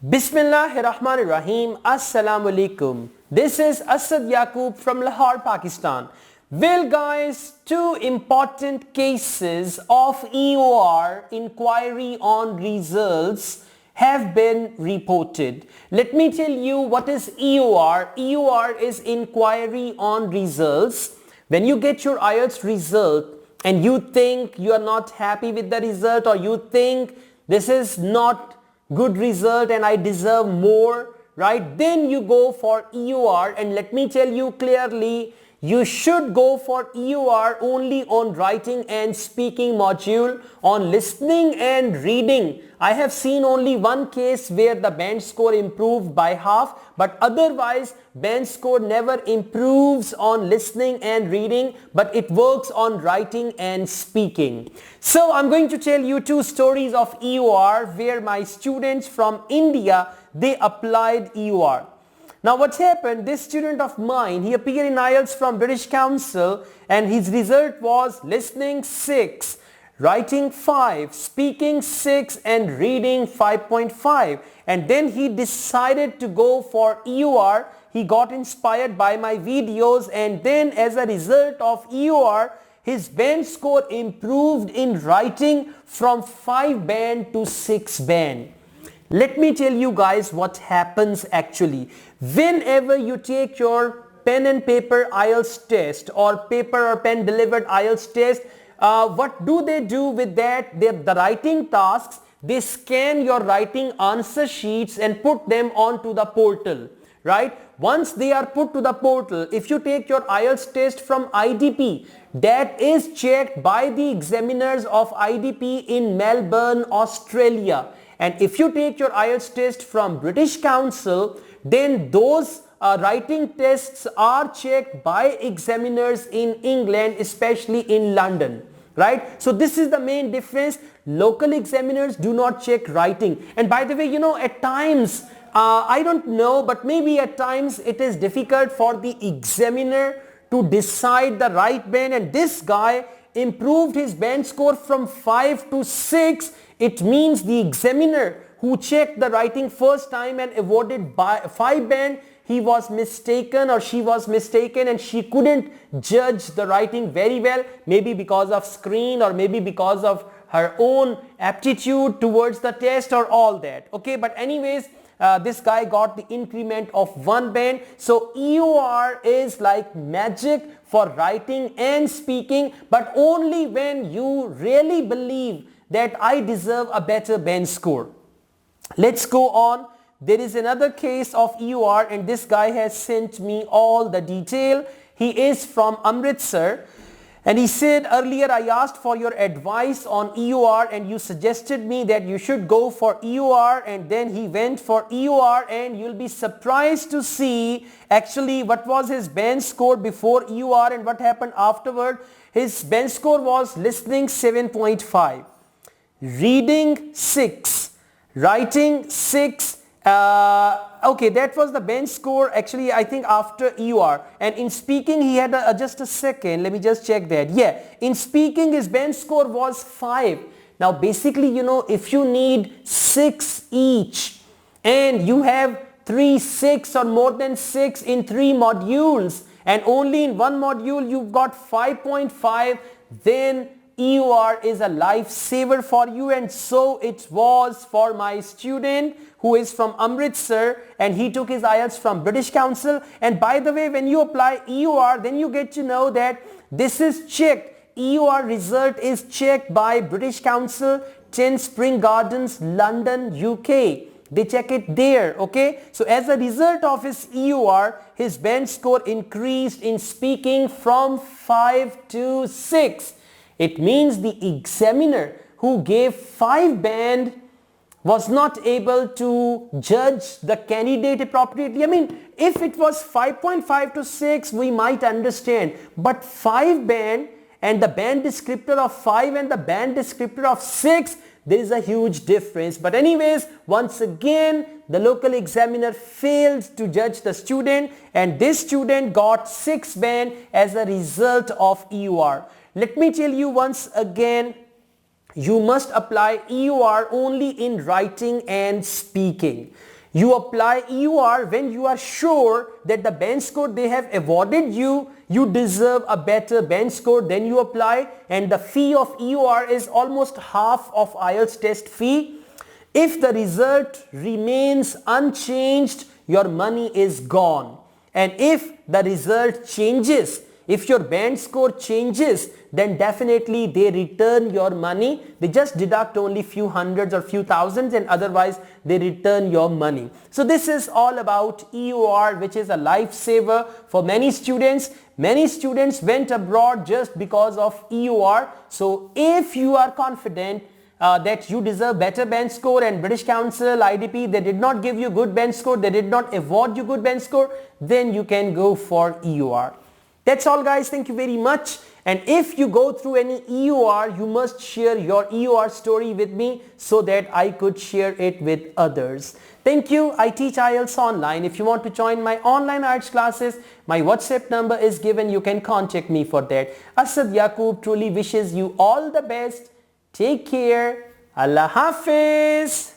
Bismillahirrahmanirrahim. Assalamu alaikum. This is Asad Yaqub from Lahore, Pakistan. Well guys, two important cases of EOR, inquiry on results, have been reported. Let me tell you what is EOR. EOR is inquiry on results. When you get your IELTS result and you think you are not happy with the result, or you think this is not good result and I deserve more, right? Then you go for EOR, and let me tell you clearly, you should go for EOR only on writing and speaking module. On listening and reading, I have seen only one case where the band score improved by half, but otherwise band score never improves on listening and reading, but it works on writing and speaking. So I'm going to tell you two stories of EOR where my students from India, they applied EOR. Now what happened, this student of mine, he appeared in IELTS from British Council and his result was listening 6, writing 5, speaking 6 and reading 5.5. And then he decided to go for EOR. He got inspired by my videos, and then as a result of EOR, his band score improved in writing from 5 band to 6 band. Let me tell you guys what happens actually. Whenever you take your pen and paper IELTS test or paper or pen delivered IELTS test, what do they do with that? The writing tasks, they scan your writing answer sheets and put them onto the portal, right? Once they are put to the portal, if you take your IELTS test from IDP, that is checked by the examiners of IDP in Melbourne, Australia. And if you take your IELTS test from British Council, then those writing tests are checked by examiners in England, especially in London, right? So this is the main difference. Local examiners do not check writing. And by the way, you know, at times, I don't know, but maybe at times it is difficult for the examiner to decide the right band, and this guy improved his band score from 5 to 6. It means the examiner who checked the writing first time and awarded by 5 band, he was mistaken or she was mistaken, and she couldn't judge the writing very well, maybe because of screen or maybe because of her own aptitude towards the test or all that. Okay, but anyways, this guy got the increment of 1 band. So EOR is like magic for writing and speaking, but only when you really believe that I deserve a better band score. Let's go on. There is another case of EOR, and this guy has sent me all the detail. He is from Amritsar, and he said, earlier I asked for your advice on EOR and you suggested me that you should go for EOR, and then he went for EOR, and you'll be surprised to see actually what was his band score before EOR and what happened afterward. His band score was listening 7.5, reading 6, writing 6. Okay, that was the band score actually, I think after EOR. And in speaking he had just a second, let me just check that. Yeah, in speaking his band score was 5. Now basically, you know, if you need 6 each and you have 3, 6 or more than 6 in 3 modules, and only in one module you've got 5.5, then EOR is a lifesaver for you, and so it was for my student who is from Amritsar, and he took his IELTS from British Council. And by the way, when you apply EOR, then you get to know that this is checked. EOR result is checked by British Council, 10 Spring Gardens, London, UK. They check it there, okay? So as a result of his EOR, his band score increased in speaking from 5 to 6. It means the examiner who gave 5 band was not able to judge the candidate appropriately. I mean, if it was 5.5 to 6, we might understand. But 5 band and the band descriptor of 5 and the band descriptor of 6, there is a huge difference. But anyways, once again, the local examiner failed to judge the student, and this student got 6 band as a result of EOR. Let me tell you once again, you must apply EOR only in writing and speaking. You apply EOR when you are sure that the bench score they have awarded you, you deserve a better bench score, then you apply, and the fee of EOR is almost half of IELTS test fee. If the result remains unchanged, your money is gone. And if the result changes, if your band score changes, then definitely they return your money. They just deduct only few hundreds or few thousands, and otherwise they return your money. So this is all about EOR, which is a lifesaver for many students. Many students went abroad just because of EOR. So if you are confident that you deserve better bench score, and British Council, IDP, they did not give you good bench score, they did not award you good bench score, then you can go for EOR. That's all guys, thank you very much. And if you go through any EOR, you must share your EOR story with me so that I could share it with others. Thank you. I teach IELTS online. If you want to join my online IELTS classes, my WhatsApp number is given. You can contact me for that. Asad Yaqub truly wishes you all the best. Take care. Allah Hafiz.